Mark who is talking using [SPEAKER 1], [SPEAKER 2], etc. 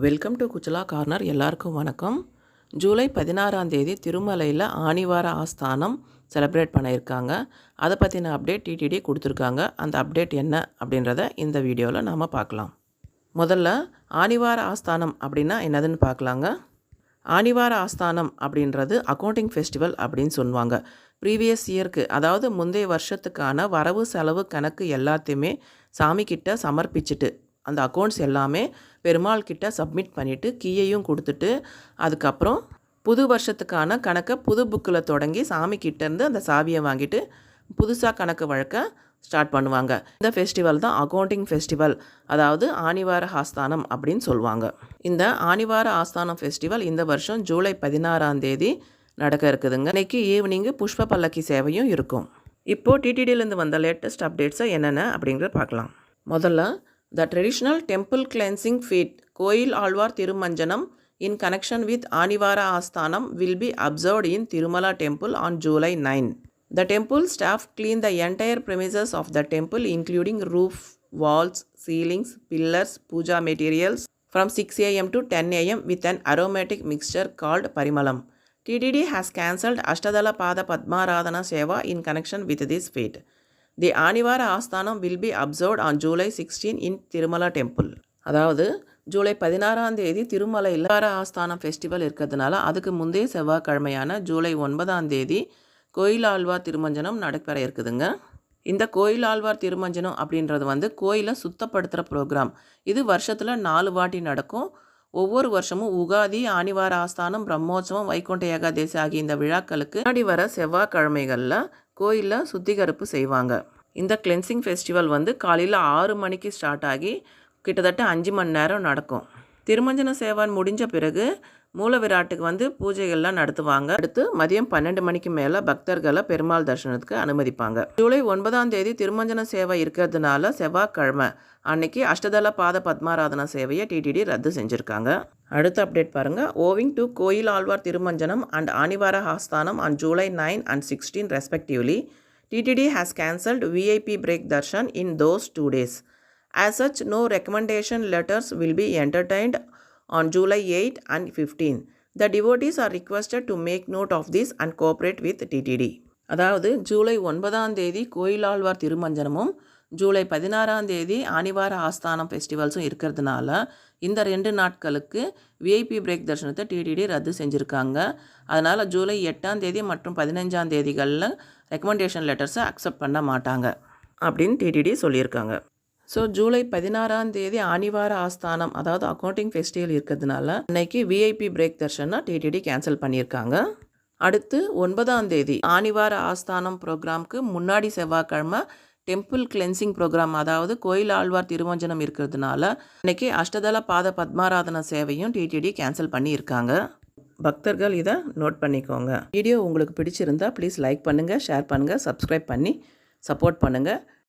[SPEAKER 1] Welcome to குச்சலா corner. எல்லாருக்கும் வணக்கம். ஜூலை 16ஆம் தேதி திருமலையில் ஆணிவார ஆஸ்தானம் செலிப்ரேட் பண்ணியிருக்காங்க. அதை பற்றின அப்டேட் டிடிடி கொடுத்துருக்காங்க. அந்த அப்டேட் என்ன அப்படின்றத இந்த வீடியோவில் நாம் பார்க்கலாம். முதல்ல ஆணிவார ஆஸ்தானம் அப்படின்னா என்னதுன்னு பார்க்கலாங்க. ஆணிவார ஆஸ்தானம் அப்படின்றது அக்கௌண்டிங் ஃபெஸ்டிவல் அப்படின்னு சொல்லுவாங்க. ப்ரீவியஸ் இயருக்கு, அதாவது முந்தைய வருஷத்துக்கான வரவு செலவு கணக்கு எல்லாத்தையுமே சாமிக்கிட்ட சமர்ப்பிச்சுட்டு அந்த அக்கௌண்ட்ஸ் எல்லாமே பெருமாள் கிட்ட சப்மிட் பண்ணிவிட்டு கீயையும் கொடுத்துட்டு அதுக்கப்புறம் புது வருஷத்துக்கான கணக்கை புது புக்கில் தொடங்கி சாமிக்கிட்டேருந்து அந்த சாவியை வாங்கிட்டு புதுசாக கணக்கு வழக்க ஸ்டார்ட் பண்ணுவாங்க. இந்த ஃபெஸ்டிவல் தான் அக்கௌண்டிங் ஃபெஸ்டிவல், அதாவது ஆணிவார ஆஸ்தானம் அப்படின்னு சொல்லுவாங்க. இந்த ஆணிவார ஆஸ்தானம் ஃபெஸ்டிவல் இந்த வருஷம் ஜூலை 16ஆம் தேதி நடக்க இருக்குதுங்க. இன்றைக்கி ஈவினிங்கு புஷ்ப பல்லக்கி சேவையும் இருக்கும். இப்போது டிடிடியிலேருந்து வந்த லேட்டஸ்ட் அப்டேட்ஸை என்னென்ன அப்படிங்கிறத பார்க்கலாம். முதல்ல The traditional temple cleansing feat Koil Alvar Thirumanjanam in connection with Anivara Asthanam will be observed in Tirumala temple on July 9. The temple staff clean the entire premises of the temple including roof, walls, ceilings, pillars, puja materials from 6 a.m. to 10 a.m. with an aromatic mixture called Parimalam. TDD has cancelled Ashtadala Pada Padmaradhana Seva in connection with this feat. The ஆணிவார ஆஸ்தானம் will be observed on July 16 in Tirumala temple. அதாவது ஜூலை 16ஆம் தேதி திருமலையில் ஆணிவார ஆஸ்தானம் festival இருக்கிறதுனால அதுக்கு முந்தைய செவ்வாய்க்கிழமையான ஜூலை 9ஆம் தேதி கோயில் ஆழ்வார் திருமஞ்சனம் நடைபெற இருக்குதுங்க. இந்த கோயில் ஆழ்வார் திருமஞ்சனம் அப்படின்றது கோயிலை சுத்தப்படுத்துகிற ப்ரோக்ராம். இது வருஷத்தில் 4 வாட்டி நடக்கும். ஒவ்வொரு வருஷமும் உகாதி, ஆணிவார ஆஸ்தானம், பிரம்மோற்சவம், வைகுண்ட ஏகாதேசி ஆகிய இந்த விழாக்களுக்கு முன்னாடி வர செவ்வாய்க்கிழமைகளில் கோயிலில் சுத்திகரிப்பு செய்வாங்க. இந்த கிளென்சிங் ஃபெஸ்டிவல் காலையில் 6 மணிக்கு ஸ்டார்ட் ஆகி கிட்டத்தட்ட 5 மணி நேரம் நடக்கும். திருமஞ்சன சேவான் முடிஞ்ச பிறகு மூல விராட்டுக்கு பூஜைகள்லாம் நடத்துவாங்க. அடுத்து மதியம் 12 மணிக்கு மேலே பக்தர்களை பெருமாள் தரிசனத்துக்கு அனுமதிப்பாங்க. ஜூலை 9ஆம் தேதி திருமஞ்சன சேவை இருக்கிறதுனால செவ்வாய்க்கிழமை அன்னைக்கு அஷ்டதள பாத பத்மாராதனா சேவையை டிடிடி ரத்து செஞ்சுருக்காங்க. அடுத்த அப்டேட் பாருங்கள். ஓவிங் டு கோயில் ஆழ்வார் திருமஞ்சனம் and ஆணிவார ஆஸ்தானம் on July 9 and 16 respectively, TTD has cancelled VIP break darshan in those 2 days. As such, no recommendation letters will be entertained on July 8 and 15. The devotees are requested to make note of this and cooperate with TTD. அதாவது ஜூலை 9ஆம் தேதி கோயிலாழ்வார் திருமஞ்சனமும் ஜூலை 16ஆம் தேதி ஆணிவார ஆஸ்தானம் ஃபெஸ்டிவல்ஸும் இருக்கிறதுனால இந்த 2 நாட்களுக்கு VIP break தரிசனத்தை TTD ரத்து செஞ்சுருக்காங்க. அதனால் ஜூலை 8ஆம் தேதி மற்றும் 15ஆம் தேதிகளில் ரெக்கமெண்டேஷன் லெட்டர்ஸை அக்செப்ட் பண்ண மாட்டாங்க அப்படின்னு டிடிடி சொல்லியிருக்காங்க. ஸோ ஜூலை 16ஆம் தேதி ஆணிவார ஆஸ்தானம், அதாவது அக்கௌண்டிங் ஃபெஸ்டிவல் இருக்கிறதுனால அன்னைக்கு விஐபி பிரேக் தர்ஷனை டிடிடி கேன்சல் பண்ணியிருக்காங்க. அடுத்து 9ஆம் தேதி ஆணிவார ஆஸ்தானம் ப்ரோக்ராமுக்கு முன்னாடி செவ்வாய்க்கிழமை டெம்பிள் கிளென்சிங் ப்ரோக்ராம், அதாவது கோயில் ஆழ்வார் திருமஞ்சனம் இருக்கிறதுனால இன்றைக்கி அஷ்டதள பாத பத்மாராதன சேவையும் டிடிடி கேன்சல் பண்ணியிருக்காங்க. பக்தர்கள் இதை நோட் பண்ணிக்கோங்க. வீடியோ உங்களுக்கு பிடிச்சிருந்தா ப்ளீஸ் லைக் பண்ணுங்கள், ஷேர் பண்ணுங்கள், சப்ஸ்கிரைப் பண்ணி சப்போர்ட் பண்ணுங்கள்.